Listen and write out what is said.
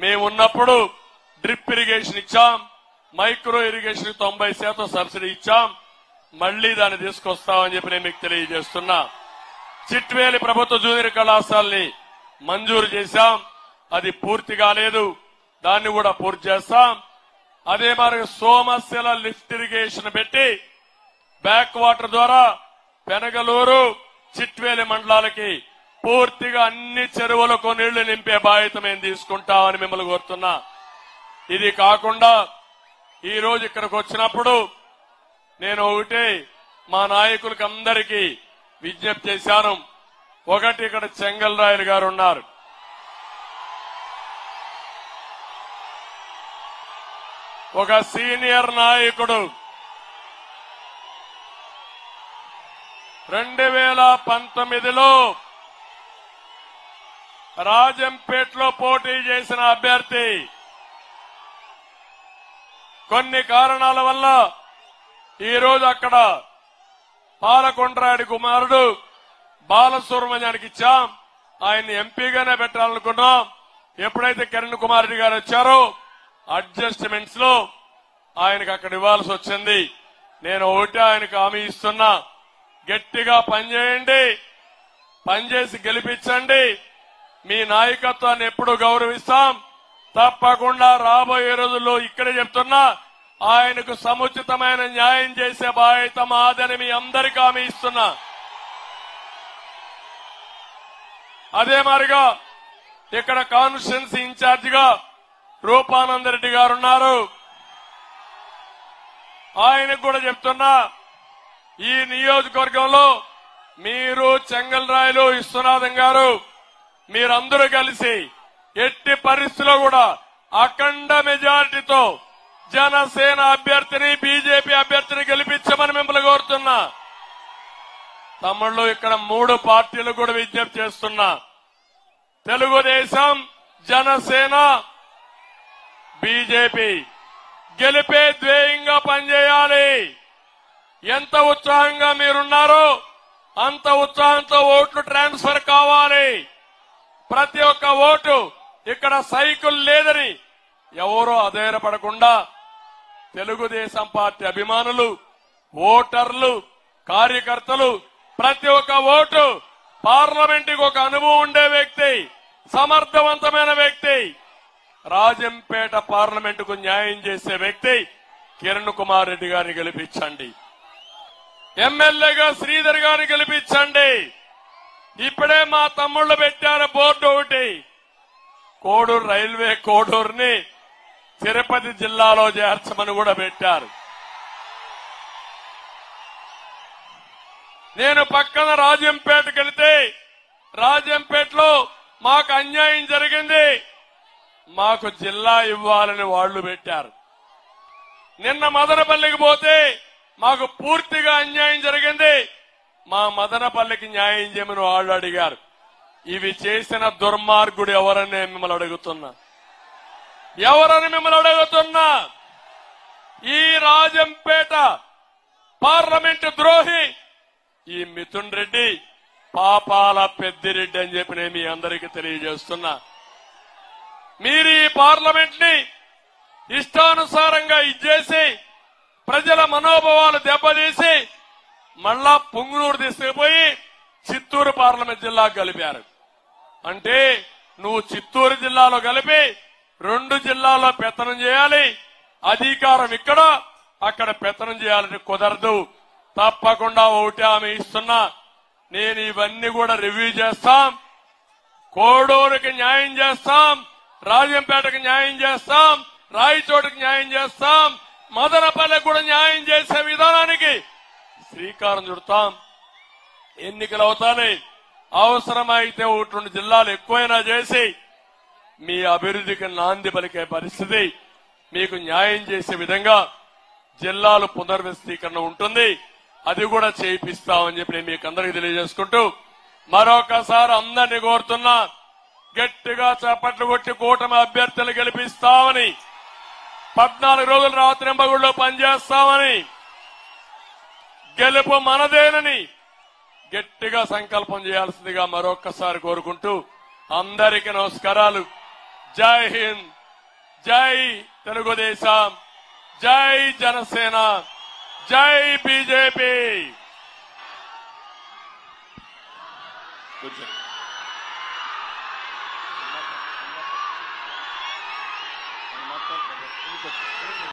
మేమున్నప్పుడు drip irrigation ఇచ్చాం, micro irrigation 90% subsidy ఇచ్చాం. మళ్లీ దాన్ని తీసుకొస్తామని చెప్పి నేను మీకు తెలియజేస్తున్నా. చిట్వేలి ప్రభుత్వ జూనియర్ కళాశాలని మంజూరు చేశాం, అది పూర్తి కాలేదు, దాన్ని కూడా పూర్తి చేస్తాం. అదే మరి సోమశిల లిఫ్ట్ ఇరిగేషన్ పెట్టి బ్యాక్ వాటర్ ద్వారా పెనగలూరు చిట్వేలి మండలాలకి పూర్తిగా అన్ని చెరువులకు నీళ్లు నింపే బాధ్యత మేము తీసుకుంటామని మిమ్మల్ని కోరుతున్నా. ఇది కాకుండా ఈ రోజు ఇక్కడికి వచ్చినప్పుడు నేను ఒకటి మా నాయకులకి అందరికీ విజ్ఞప్తి చేశాను. ఒకటి, ఇక్కడ చెంగల్రాయలు గారు ఉన్నారు. ఒక సీనియర్ నాయకుడు 2019లో రాజంపేటలో పోటీ చేసిన అభ్యర్థి కొన్ని కారణాల వల్ల ఈ రోజు అక్కడ పాలకొండరాయుడు కుమారుడు బాలసుబ్రహ్మణ్యానికి ఇచ్చాం. ఆయన్ని ఎంపీగానే పెట్టాలనుకున్నాం. ఎప్పుడైతే కిరణ్ కుమార్ రెడ్డి గారు వచ్చారో అడ్జస్ట్మెంట్స్ లో ఆయనకు అక్కడ ఇవ్వాల్సి వచ్చింది. నేను ఒకటి ఆయనకు హామీ ఇస్తున్నా, గట్టిగా పనిచేయండి, పనిచేసి గెలిపించండి. మీ నాయకత్వాన్ని ఎప్పుడు గౌరవిస్తాం. తప్పకుండా రాబోయే రోజుల్లో ఇక్కడే చెప్తున్నా, ఆయనకు సముచితమైన న్యాయం చేసే బాధ్యత మాదని మీ అందరికీ హామీ ఇస్తున్నా. అదే మాదిరిగా ఇక్కడ కాన్స్టిట్యున్సీ ఇన్ఛార్జ్ గా రూపానందరెడ్డి గారు ఉన్నారు. ఆయనకు కూడా చెప్తున్నా, ఈ నియోజకవర్గంలో మీరు చెంగల్రాయలు విశ్వనాథం గారు మీరందరూ కలిసి ఎట్టి పరిస్థితుల్లో కూడా అఖండ మెజారిటీతో జనసేన అభ్యర్థిని బీజేపీ అభ్యర్థిని గెలిపించమని మిమ్మల్ని కోరుతున్నా. తమ్ముళ్ళు, ఇక్కడ 3 పార్టీలు కూడా విజ్ఞప్తి చేస్తున్నా. తెలుగుదేశం, జనసేన, బీజేపీ గెలిపే ధ్యేయంగా పనిచేయాలి. ఎంత ఉత్సాహంగా మీరున్నారో అంత ఉత్సాహంతో ఓట్లు ట్రాన్స్ఫర్ కావాలి. ప్రతి ఒక్క ఓటు ఇక్కడ సైకిల్ లేదని ఎవరో అధైర్యపడకుండా తెలుగుదేశం పార్టీ అభిమానులు, ఓటర్లు, కార్యకర్తలు ప్రతి ఒక్క ఓటు పార్లమెంటుకి ఒక అనుభవం ఉండే వ్యక్తి, సమర్థవంతమైన వ్యక్తి, రాజంపేట పార్లమెంటుకు న్యాయం చేసే వ్యక్తి కిరణ్ కుమార్ రెడ్డి గారిని గెలిపించండి. ఎమ్మెల్యేగా శ్రీధర్ గారిని గెలిపించండి. ఇప్పుడే మా తమ్ముళ్లు పెట్టారు బోర్డు ఒకటి, కోడూరు రైల్వే కోడూరుని తిరుపతి జిల్లాలో చేర్చమని కూడా పెట్టారు. నేను పక్కన రాజంపేటకు వెళితే రాజంపేటలో మాకు అన్యాయం జరిగింది, మాకు జిల్లా ఇవ్వాలని వాళ్లు పెట్టారు. నిన్న మదనపల్లికి పోతే మాకు పూర్తిగా అన్యాయం జరిగింది, మా మదనపల్లికి న్యాయం చేయమని వాళ్ళు అడిగారు. ఇవి చేసిన దుర్మార్గుడు ఎవరని మిమ్మల్ని అడుగుతున్నా, ఈ రాజంపేట పార్లమెంటు ద్రోహి ఈ మిథున్ రెడ్డి పాపాల పెద్దిరెడ్డి అని చెప్పి నేను మీ అందరికీ తెలియజేస్తున్నా. మీరు ఈ పార్లమెంట్ ని ఇష్టానుసారంగా ఇచ్చేసి ప్రజల మనోభావాలు దెబ్బతీసి మళ్ళా పుంగునూరు తీసుకుపోయి చిత్తూరు పార్లమెంట్ జిల్లా కలిపారు. అంటే నువ్వు చిత్తూరు జిల్లాలో కలిపి 2 జిల్లాల్లో పెత్తనం చేయాలి, అధికారం ఇక్కడ అక్కడ పెత్తనం చేయాలని కుదరదు. తప్పకుండా ఒకటి హామీ ఇస్తున్నా, నేను ఇవన్నీ కూడా రివ్యూ చేస్తాం. కోడూరుకి న్యాయం చేస్తాం, రాజంపేటకు న్యాయం చేస్తాం, రాయచోటికి న్యాయం చేస్తాం, మదనపల్లికి కూడా న్యాయం చేసే విధానానికి శ్రీకారం చుడతాం. ఎన్నికలు అవుతానే అవసరమైతే 1-2 జిల్లాలు ఎక్కువైనా చేసి మీ అభివృద్ధికి నాంది పలికే పరిస్థితి, మీకు న్యాయం చేసే విధంగా జిల్లాలు పునర్వ్యవస్థీకరణ ఉంటుంది, అది కూడా చేయిస్తామని చెప్పి నేను మీకు అందరికీ తెలియజేసుకుంటూ మరొకసారి అందరినీ కోరుతున్నా, గట్టిగా చప్పట్లు కొట్టి కూటమి అభ్యర్థులు గెలిపిస్తామని, 14 రోజులు రాత్రింబగుళ్ళో పనిచేస్తామని, గెలుపు మనదేనని గట్టిగా సంకల్పం చేయాల్సిందిగా మరొక్కసారి కోరుకుంటూ అందరికీ నమస్కారాలు. జై హింద్, జై తెలుగుదేశం, జై జనసేన, జై బీజేపీ.